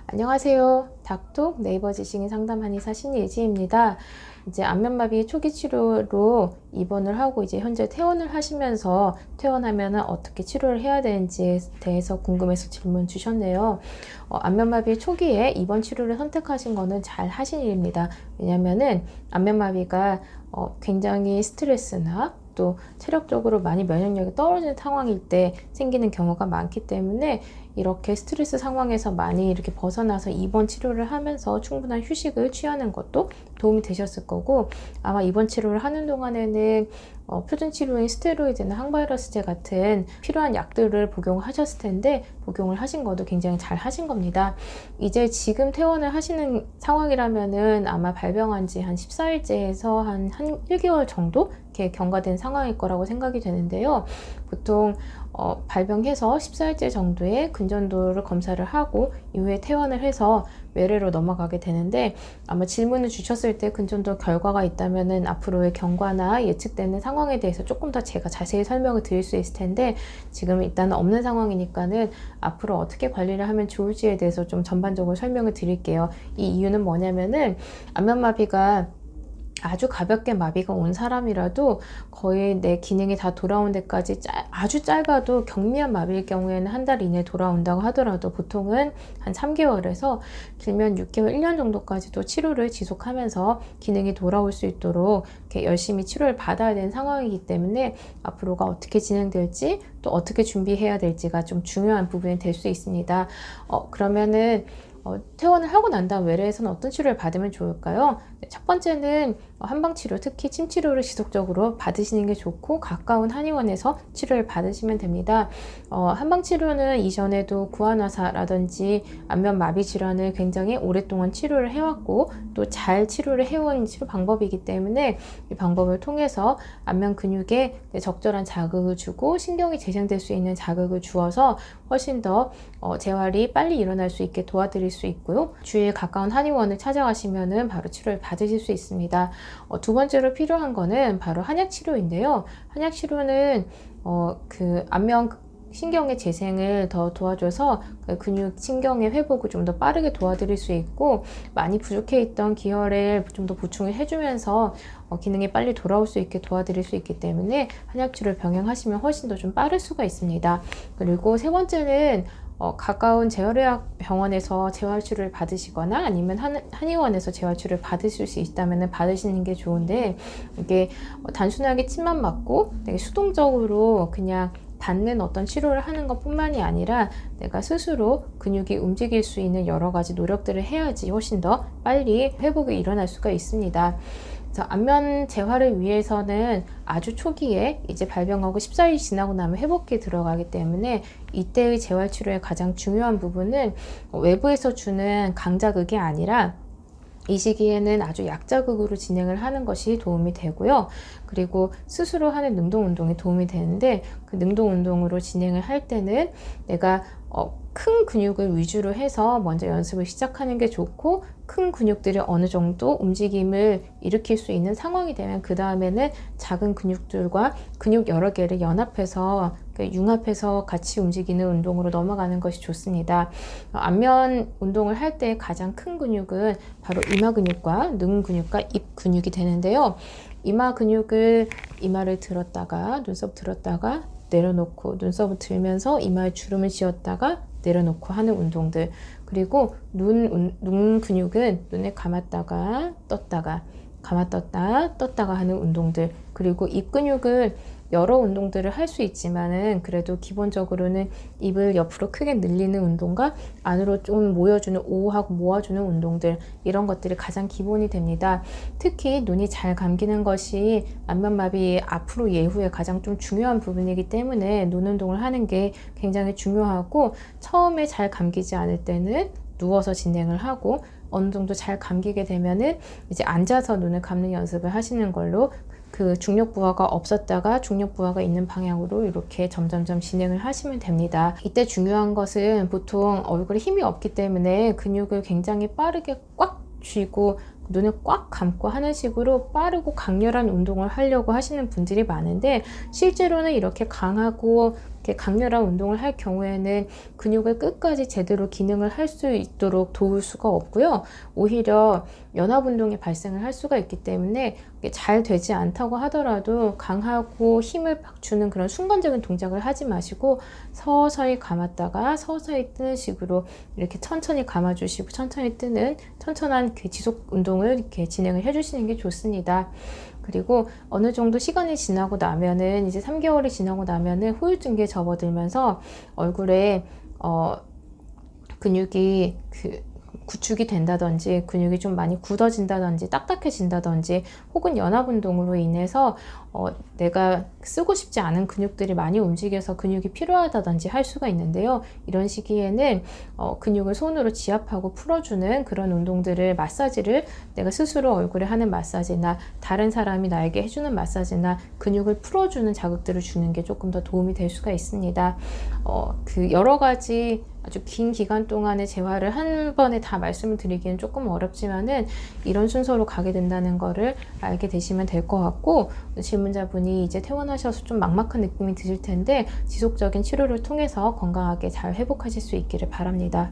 안녕하세요. 닥톡 네이버 지식인 상담 한의사 신예지입니다. 이제 안면마비 초기 치료로 입원을 하고 이제 현재 퇴원을 하시면서 퇴원하면은 어떻게 치료를 해야 되는지에 대해서 궁금해서 질문 주셨네요. 안면마비 초기에 입원 치료를 선택하신 거는 잘 하신 일입니다. 왜냐면은 안면마비가 굉장히 스트레스나 또 체력적으로 많이 면역력이 떨어지는 상황일 때 생기는 경우가 많기 때문에 이렇게 스트레스 상황에서 많이 이렇게 벗어나서 입원 치료를 하면서 충분한 휴식을 취하는 것도 도움이 되셨을 거고, 아마 입원 치료를 하는 동안에는 표준 치료인 스테로이드나 항바이러스제 같은 필요한 약들을 복용하셨을 텐데 복용을 하신 것도 굉장히 잘 하신 겁니다. 이제 지금 퇴원을 하시는 상황이라면은 아마 발병한 지 한 14일째에서 한 1개월 정도 이렇게 경과된 상황일 거라고 생각이 되는데요. 보통 발병해서 14일째 정도의 근전도를 검사를 하고 이후에 퇴원을 해서 외래로 넘어가게 되는데, 아마 질문을 주셨을 때 근전도 결과가 있다면은 앞으로의 경과나 예측되는 상황에 대해서 조금 더 제가 자세히 설명을 드릴 수 있을 텐데, 지금 일단 없는 상황이니까는 앞으로 어떻게 관리를 하면 좋을지에 대해서 좀 전반적으로 설명을 드릴게요. 이 이유는 뭐냐면은 안면마비가 아주 가볍게 마비가 온 사람이라도 거의 내 기능이 다 돌아온 데까지 아주 짧아도 경미한 마비일 경우에는 한 달 이내에 돌아온다고 하더라도 보통은 한 3개월에서 길면 6개월, 1년 정도까지도 치료를 지속하면서 기능이 돌아올 수 있도록 이렇게 열심히 치료를 받아야 되는 상황이기 때문에 앞으로가 어떻게 진행될지 또 어떻게 준비해야 될지가 좀 중요한 부분이 될 수 있습니다. 그러면은 퇴원을 하고 난 다음 외래에서는 어떤 치료를 받으면 좋을까요? 첫 번째는 한방치료, 특히 침치료를 지속적으로 받으시는 게 좋고 가까운 한의원에서 치료를 받으시면 됩니다. 한방치료는 이전에도 구안화사라든지 안면마비 질환을 굉장히 오랫동안 치료를 해왔고 또 잘 치료를 해온 치료 방법이기 때문에 이 방법을 통해서 안면 근육에 적절한 자극을 주고 신경이 재생될 수 있는 자극을 주어서 훨씬 더 재활이 빨리 일어날 수 있게 도와드릴 수 있고요. 주위에 가까운 한의원을 찾아가시면은 바로 치료를 받으실 수 있습니다. 두 번째로 필요한 거는 바로 한약 치료인데요. 한약 치료는 그 안면 신경의 재생을 더 도와줘서 그 근육 신경의 회복을 좀 더 빠르게 도와드릴 수 있고, 많이 부족해 있던 기혈을 좀 더 보충을 해주면서 기능이 빨리 돌아올 수 있게 도와드릴 수 있기 때문에 한약치료를 병행하시면 훨씬 더 좀 빠를 수가 있습니다. 그리고 세 번째는 가까운 재활의학 병원에서 재활치료를 받으시거나 아니면 한의원에서 재활치료를 받으실 수 있다면 받으시는 게 좋은데, 이게 단순하게 침만 맞고 되게 수동적으로 그냥 받는 어떤 치료를 하는 것 뿐만이 아니라 내가 스스로 근육이 움직일 수 있는 여러 가지 노력들을 해야지 훨씬 더 빨리 회복이 일어날 수가 있습니다. 안면 재활을 위해서는 아주 초기에 이제 발병하고 14일 지나고 나면 회복기에 들어가기 때문에 이때의 재활 치료의 가장 중요한 부분은 외부에서 주는 강자극이 아니라 이 시기에는 아주 약자극으로 진행을 하는 것이 도움이 되고요. 그리고 스스로 하는 능동 운동이 도움이 되는데, 그 능동 운동으로 진행을 할 때는 내가 큰 근육을 위주로 해서 먼저 연습을 시작하는 게 좋고, 큰 근육들이 어느 정도 움직임을 일으킬 수 있는 상황이 되면 그 다음에는 작은 근육들과 근육 여러 개를 연합해서 융합해서 같이 움직이는 운동으로 넘어가는 것이 좋습니다. 안면 운동을 할 때 가장 큰 근육은 바로 이마 근육과 능 근육과 입 근육이 되는데요. 이마 근육을 이마를 들었다가 눈썹 들었다가 내려놓고 눈썹을 들면서 이마에 주름을 지었다가 내려놓고 하는 운동들, 그리고 눈 근육은 눈을 감았다가 떴다가 감았떴다 떴다가 하는 운동들, 그리고 입 근육은 여러 운동들을 할 수 있지만은 그래도 기본적으로는 입을 옆으로 크게 늘리는 운동과 안으로 좀 모여주는 오하고 모아주는 운동들, 이런 것들이 가장 기본이 됩니다. 특히 눈이 잘 감기는 것이 안면마비 앞으로 예후에 가장 좀 중요한 부분이기 때문에 눈 운동을 하는 게 굉장히 중요하고, 처음에 잘 감기지 않을 때는 누워서 진행을 하고 어느 정도 잘 감기게 되면은 이제 앉아서 눈을 감는 연습을 하시는 걸로, 그 중력 부하가 없었다가 중력 부하가 있는 방향으로 이렇게 점점점 진행을 하시면 됩니다. 이때 중요한 것은 보통 얼굴에 힘이 없기 때문에 근육을 굉장히 빠르게 꽉 쥐고 눈을 꽉 감고 하는 식으로 빠르고 강렬한 운동을 하려고 하시는 분들이 많은데, 실제로는 이렇게 강하고 이렇게 강렬한 운동을 할 경우에는 근육을 끝까지 제대로 기능을 할 수 있도록 도울 수가 없고요. 오히려 연합 운동이 발생을 할 수가 있기 때문에 잘 되지 않다고 하더라도 강하고 힘을 막 주는 그런 순간적인 동작을 하지 마시고 서서히 감았다가 서서히 뜨는 식으로 이렇게 천천히 감아주시고 천천히 뜨는 천천한 그 지속 운동을 이렇게 진행을 해주시는 게 좋습니다. 그리고 어느 정도 시간이 지나고 나면은 이제 3개월이 지나고 나면은 후유증기에 접어들면서 얼굴에 근육이 구축이 된다든지 근육이 좀 많이 굳어진다든지 딱딱해진다든지 혹은 연합 운동으로 인해서 내가 쓰고 싶지 않은 근육들이 많이 움직여서 근육이 필요하다든지 할 수가 있는데요. 이런 시기에는 근육을 손으로 지압하고 풀어주는 그런 운동들을 마사지를 내가 스스로 얼굴에 하는 마사지나 다른 사람이 나에게 해주는 마사지나 근육을 풀어주는 자극들을 주는 게 조금 더 도움이 될 수가 있습니다. 여러 가지 아주 긴 기간 동안의 재활을 한 번에 다 말씀을 드리기는 조금 어렵지만은 이런 순서로 가게 된다는 거를 알게 되시면 될 것 같고, 질문자분이 이제 퇴원하셔서 좀 막막한 느낌이 드실 텐데 지속적인 치료를 통해서 건강하게 잘 회복하실 수 있기를 바랍니다.